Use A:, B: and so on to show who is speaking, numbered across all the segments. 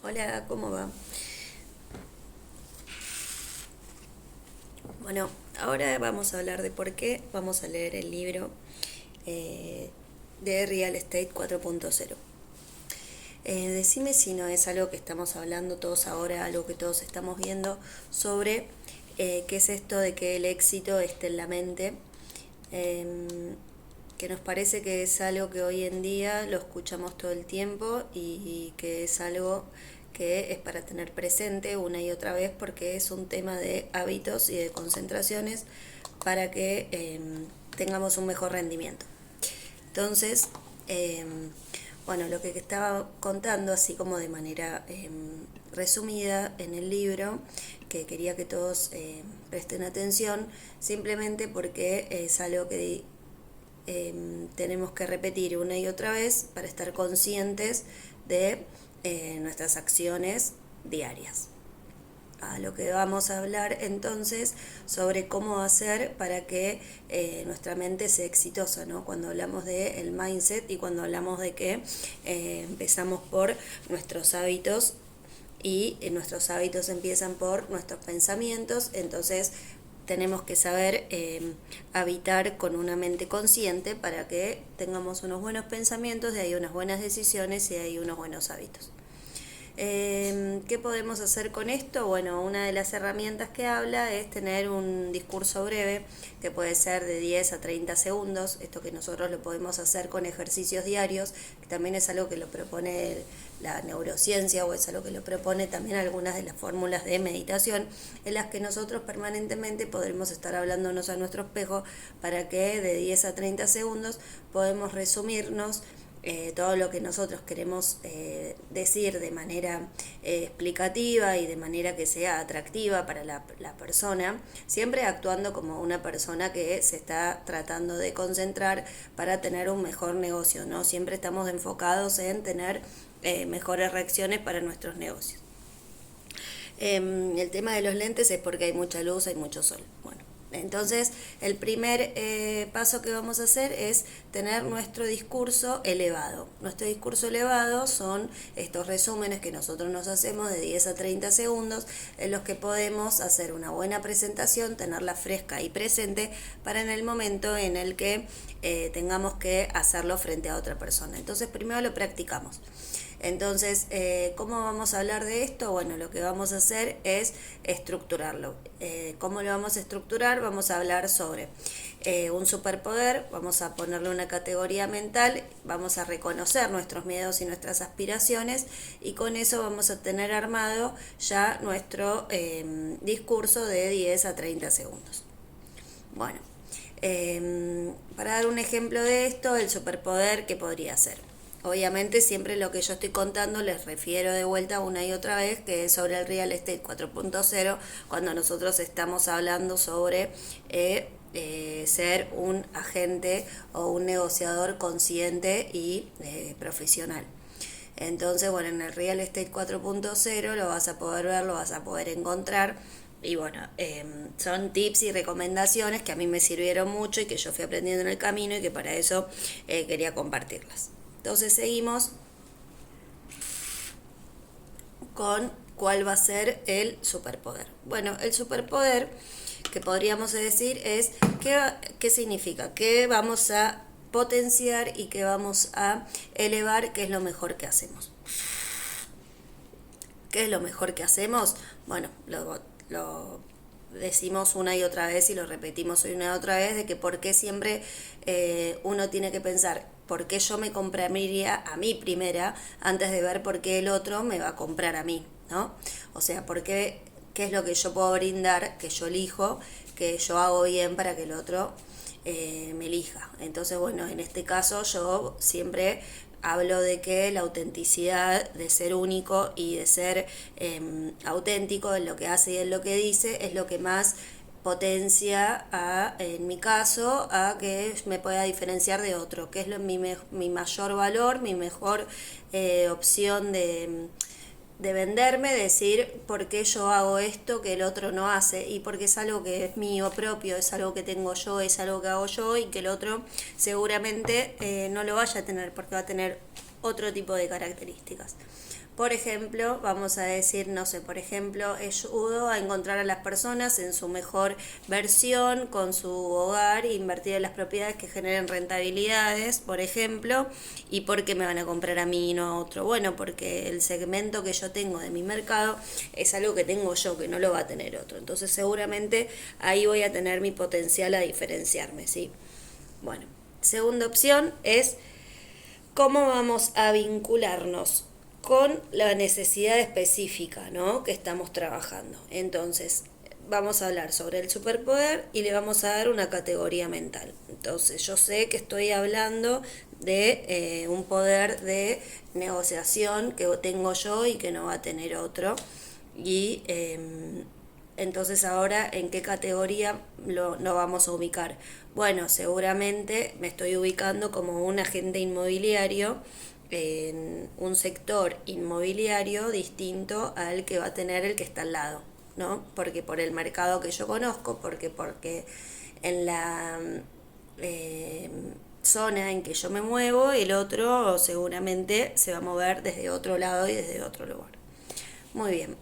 A: Hola, ¿cómo va? Bueno, ahora vamos a hablar de por qué vamos a leer el libro eh, de Real Estate 4.0. Decime si no es algo que estamos hablando todos ahora, algo que todos estamos viendo sobre qué es esto de que el éxito esté en la mente, que nos parece que es algo que hoy en día lo escuchamos todo el tiempo y que es algo que es para tener presente una y otra vez porque es un tema de hábitos y de concentraciones para que tengamos un mejor rendimiento. Entonces, bueno, lo que estaba contando, así como de manera resumida en el libro, que quería que todos presten atención, simplemente porque es algo que tenemos que repetir una y otra vez para estar conscientes de nuestras acciones diarias. A lo que vamos a hablar entonces sobre cómo hacer para que nuestra mente sea exitosa, ¿no? Cuando hablamos de el mindset y cuando hablamos de que empezamos por nuestros hábitos y nuestros hábitos empiezan por nuestros pensamientos, entonces tenemos que saber habitar con una mente consciente para que tengamos unos buenos pensamientos, de ahí unas buenas decisiones y de ahí unos buenos hábitos. ¿Qué podemos hacer con esto? Bueno, una de las herramientas que habla es tener un discurso breve, que puede ser de 10 a 30 segundos, esto que nosotros lo podemos hacer con ejercicios diarios, que también es algo que lo propone la neurociencia o es algo que lo propone también algunas de las fórmulas de meditación, en las que nosotros permanentemente podremos estar hablándonos a nuestro espejo para que de 10 a 30 segundos podemos resumirnos todo lo que nosotros queremos decir de manera explicativa y de manera que sea atractiva para la persona, siempre actuando como una persona que se está tratando de concentrar para tener un mejor negocio, ¿no? Siempre estamos enfocados en tener mejores reacciones para nuestros negocios. El tema de los lentes es porque hay mucha luz, hay mucho sol. Bueno, entonces el primer paso que vamos a hacer es tener nuestro discurso elevado. Nuestro discurso elevado son estos resúmenes que nosotros nos hacemos de 10 a 30 segundos en los que podemos hacer una buena presentación, tenerla fresca y presente para en el momento en el que tengamos que hacerlo frente a otra persona. Entonces primero lo practicamos. Entonces, ¿cómo vamos a hablar de esto? Bueno, lo que vamos a hacer es estructurarlo. ¿Cómo lo vamos a estructurar? Vamos a hablar sobre un superpoder, vamos a ponerle una categoría mental, vamos a reconocer nuestros miedos y nuestras aspiraciones y con eso vamos a tener armado ya nuestro discurso de 10 a 30 segundos. Bueno, para dar un ejemplo de esto, el superpoder, ¿qué podría ser? Obviamente siempre lo que yo estoy contando les refiero de vuelta una y otra vez que es sobre el Real Estate 4.0 cuando nosotros estamos hablando sobre ser un agente o un negociador consciente y profesional. Entonces, bueno, en el Real Estate 4.0 lo vas a poder ver, lo vas a poder encontrar. Y bueno, son tips y recomendaciones que a mí me sirvieron mucho y que yo fui aprendiendo en el camino y que para eso quería compartirlas. Entonces seguimos con cuál va a ser el superpoder. Bueno, el superpoder que podríamos decir es qué significa, qué vamos a potenciar y qué vamos a elevar, qué es lo mejor que hacemos. ¿Qué es lo mejor que hacemos? Bueno, lo decimos una y otra vez y lo repetimos una y otra vez de que por qué siempre uno tiene que pensar por qué yo me compraría a mí primera antes de ver por qué el otro me va a comprar a mí, ¿no? O sea, qué es lo que yo puedo brindar, que yo elijo, que yo hago bien para que el otro me elija. Entonces, bueno, en este caso yo siempre hablo de que la autenticidad de ser único y de ser auténtico en lo que hace y en lo que dice es lo que más potencia en mi caso a que me pueda diferenciar de otro, que es mi mayor valor, mi mejor opción de venderme, decir por qué yo hago esto que el otro no hace y porque es algo que es mío propio, es algo que tengo yo, es algo que hago yo y que el otro seguramente no lo vaya a tener porque va a tener otro tipo de características. Por ejemplo, vamos a decir, no sé, por ejemplo, ayudo a encontrar a las personas en su mejor versión, con su hogar, invertir en las propiedades que generen rentabilidades, por ejemplo, y por qué me van a comprar a mí y no a otro. Bueno, porque el segmento que yo tengo de mi mercado es algo que tengo yo, que no lo va a tener otro. Entonces seguramente ahí voy a tener mi potencial a diferenciarme, ¿sí? Bueno, segunda opción es cómo vamos a vincularnos con la necesidad específica, ¿no?, que estamos trabajando. Entonces, vamos a hablar sobre el superpoder y le vamos a dar una categoría mental. Entonces, yo sé que estoy hablando de un poder de negociación que tengo yo y que no va a tener otro. Y entonces ahora, ¿en qué categoría lo vamos a ubicar? Bueno, seguramente me estoy ubicando como un agente inmobiliario en un sector inmobiliario distinto al que va a tener el que está al lado, ¿no? Porque por el mercado que yo conozco, porque en la eh, zona en que yo me muevo, el otro seguramente se va a mover desde otro lado y desde otro lugar. Muy bien,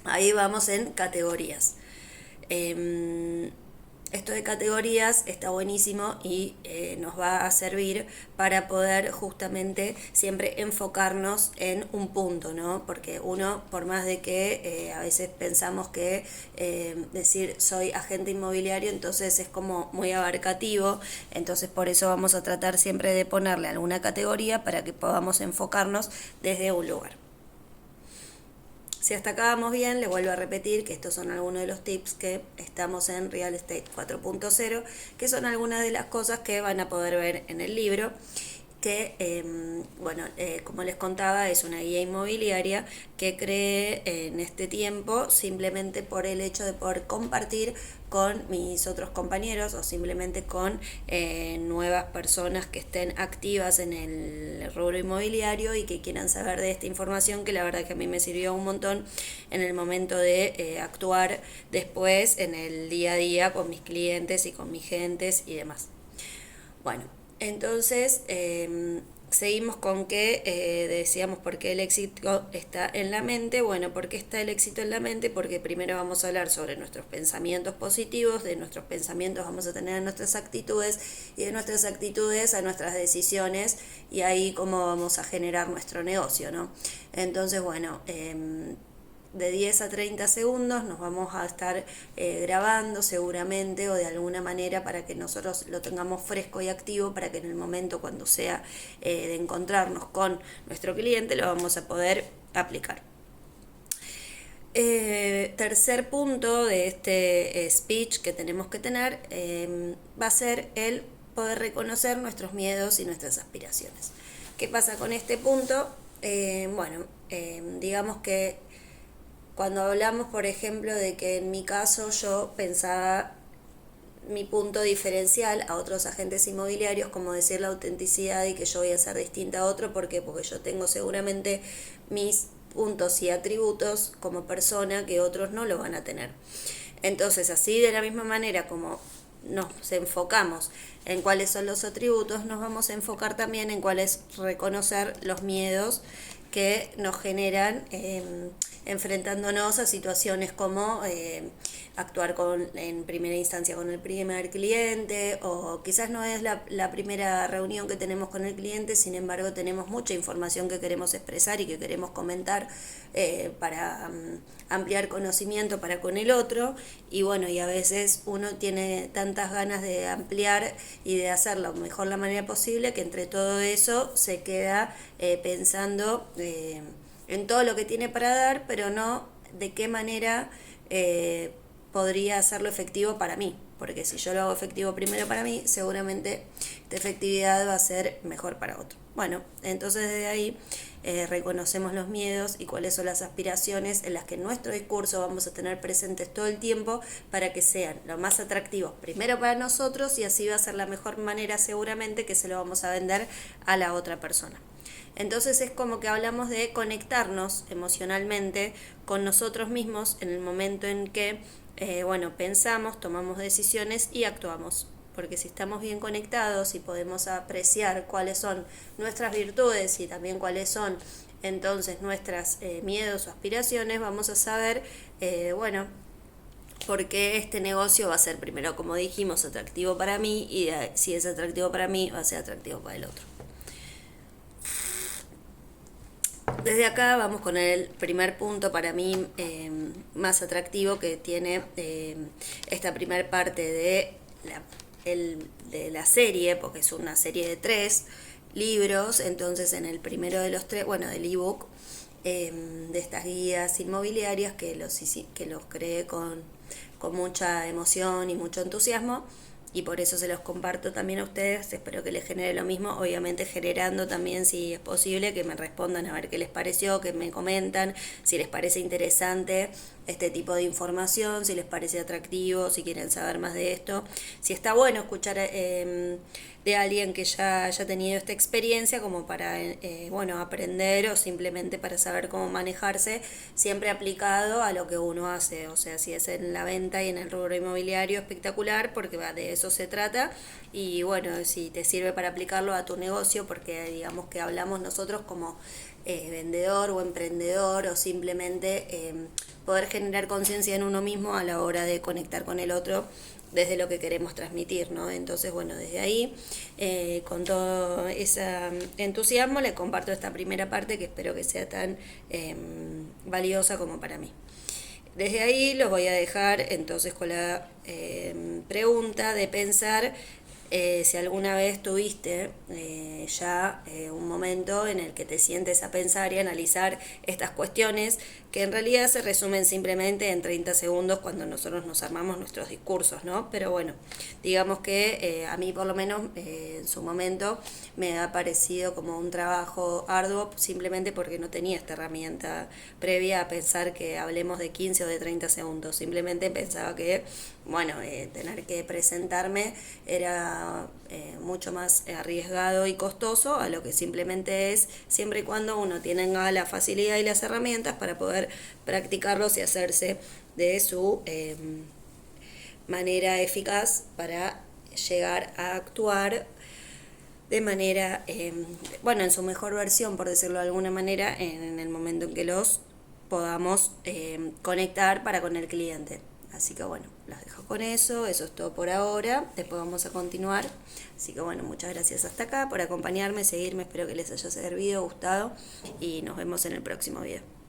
A: ahí vamos en categorías. Esto de categorías está buenísimo y nos va a servir para poder justamente siempre enfocarnos en un punto, ¿no? Porque uno, por más de que a veces pensamos que decir soy agente inmobiliario, entonces es como muy abarcativo, entonces por eso vamos a tratar siempre de ponerle alguna categoría para que podamos enfocarnos desde un lugar. Si hasta acá vamos bien, les vuelvo a repetir que estos son algunos de los tips que estamos en Real Estate 4.0, que son algunas de las cosas que van a poder ver en el libro, que, como les contaba, es una guía inmobiliaria que creé en este tiempo simplemente por el hecho de poder compartir con mis otros compañeros o simplemente con nuevas personas que estén activas en el rubro inmobiliario y que quieran saber de esta información, que la verdad que a mí me sirvió un montón en el momento de actuar después en el día a día con mis clientes y con mis gentes y demás. Bueno, entonces seguimos con que decíamos por qué el éxito está en la mente. Bueno, ¿por qué está el éxito en la mente? Porque primero vamos a hablar sobre nuestros pensamientos positivos, de nuestros pensamientos vamos a tener nuestras actitudes y de nuestras actitudes a nuestras decisiones y ahí cómo vamos a generar nuestro negocio, ¿no? Entonces, bueno, de 10 a 30 segundos nos vamos a estar grabando seguramente o de alguna manera para que nosotros lo tengamos fresco y activo para que en el momento cuando sea de encontrarnos con nuestro cliente lo vamos a poder aplicar. Tercer punto de este speech que tenemos que tener va a ser el poder reconocer nuestros miedos y nuestras aspiraciones. ¿Qué pasa con este punto? Digamos que cuando hablamos, por ejemplo, de que en mi caso yo pensaba mi punto diferencial a otros agentes inmobiliarios, como decir la autenticidad y que yo voy a ser distinta a otro, ¿por qué? Porque yo tengo seguramente mis puntos y atributos como persona que otros no lo van a tener. Entonces, así de la misma manera como nos enfocamos en cuáles son los atributos, nos vamos a enfocar también en cuál es reconocer los miedos que nos generan enfrentándonos a situaciones como actuar en primera instancia con el primer cliente, o quizás no es la primera reunión que tenemos con el cliente, sin embargo tenemos mucha información que queremos expresar y que queremos comentar para ampliar conocimiento para con el otro, y bueno, y a veces uno tiene tantas ganas de ampliar y de hacerlo mejor la manera posible que entre todo eso se queda pensando en todo lo que tiene para dar, pero no de qué manera podría hacerlo efectivo para mí, porque si yo lo hago efectivo primero para mí, seguramente esta efectividad va a ser mejor para otro. Bueno, entonces desde ahí reconocemos los miedos y cuáles son las aspiraciones en las que en nuestro discurso vamos a tener presentes todo el tiempo para que sean lo más atractivos primero para nosotros, y así va a ser la mejor manera seguramente que se lo vamos a vender a la otra persona. Entonces es como que hablamos de conectarnos emocionalmente con nosotros mismos en el momento en que pensamos, tomamos decisiones y actuamos. Porque si estamos bien conectados y podemos apreciar cuáles son nuestras virtudes y también cuáles son entonces nuestros miedos o aspiraciones, vamos a saber, bueno, por qué este negocio va a ser, primero, como dijimos, atractivo para mí, y si es atractivo para mí, va a ser atractivo para el otro. Desde acá vamos con el primer punto para mí más atractivo que tiene esta primer parte de la serie, porque es una serie de 3 libros. Entonces en el primero de los 3, bueno, del ebook, de estas guías inmobiliarias que los creé con mucha emoción y mucho entusiasmo, y por eso se los comparto también a ustedes. Espero que les genere lo mismo, obviamente generando también, si es posible, que me respondan a ver qué les pareció, que me comentan si les parece interesante este tipo de información, si les parece atractivo, si quieren saber más de esto, si está bueno escuchar de alguien que ya haya tenido esta experiencia, como para bueno, aprender, o simplemente para saber cómo manejarse, siempre aplicado a lo que uno hace. O sea, si es en la venta y en el rubro inmobiliario, espectacular, porque de eso se trata. Y bueno, si te sirve para aplicarlo a tu negocio, porque digamos que hablamos nosotros como vendedor o emprendedor, o simplemente poder generar conciencia en uno mismo a la hora de conectar con el otro desde lo que queremos transmitir, ¿no? Entonces, bueno, desde ahí, con todo ese entusiasmo, les comparto esta primera parte, que espero que sea tan valiosa como para mí. Desde ahí los voy a dejar entonces con la pregunta de pensar si alguna vez tuviste ya un momento en el que te sientes a pensar y analizar estas cuestiones, que en realidad se resumen simplemente en 30 segundos cuando nosotros nos armamos nuestros discursos, ¿no? Pero bueno, digamos que a mí por lo menos en su momento me ha parecido como un trabajo arduo, simplemente porque no tenía esta herramienta previa a pensar que hablemos de 15 o de 30 segundos. Simplemente pensaba que, bueno, tener que presentarme era mucho más arriesgado y costoso a lo que simplemente es, siempre y cuando uno tenga la facilidad y las herramientas para poder practicarlos y hacerse de su manera eficaz para llegar a actuar de manera, bueno, en su mejor versión, por decirlo de alguna manera, en el momento en que los podamos conectar para con el cliente. Así que bueno, las dejo con eso es todo por ahora, después vamos a continuar. Así que bueno, muchas gracias hasta acá por acompañarme, seguirme, espero que les haya servido, gustado, y nos vemos en el próximo video.